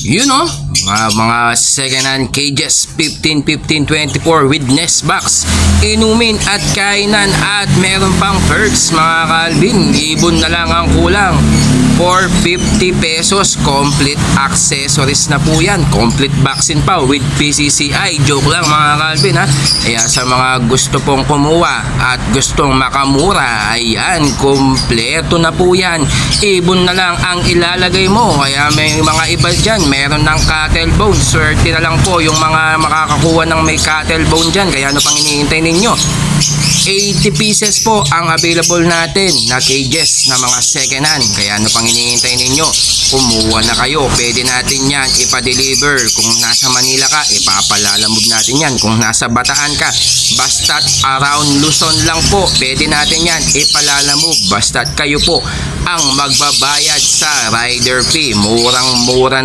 Yun o, mga second hand cages 15-15-24 with nest box, inumin at kainan, at meron pang perks mga Calvin. Ibon na lang ang kulang. For 50 pesos, complete accessories na po yan. Complete vaccine pa with PCCI. Joke lang mga Calvin ha. Kaya sa mga gusto pong kumuha at gustong makamura, ayan, kompleto na po yan. Ibon na lang ang ilalagay mo. Kaya may mga iba dyan, meron ng cattle bone. Swerte na lang po yung mga makakakuha ng may cattle bone dyan. Kaya ano pang hinihintay ninyo? 80 pieces po ang available natin na cages na mga second hand. Kaya ano pang hinihintay ninyo? Kumuha na kayo. Pwede natin yan ipa-deliver. Kung nasa Manila ka, ipapalalamog natin yan. Kung nasa Bataan ka, basta't around Luzon lang po, pwede natin yan ipalalamog. Basta't kayo po ang magbabayad sa rider fee. Murang-mura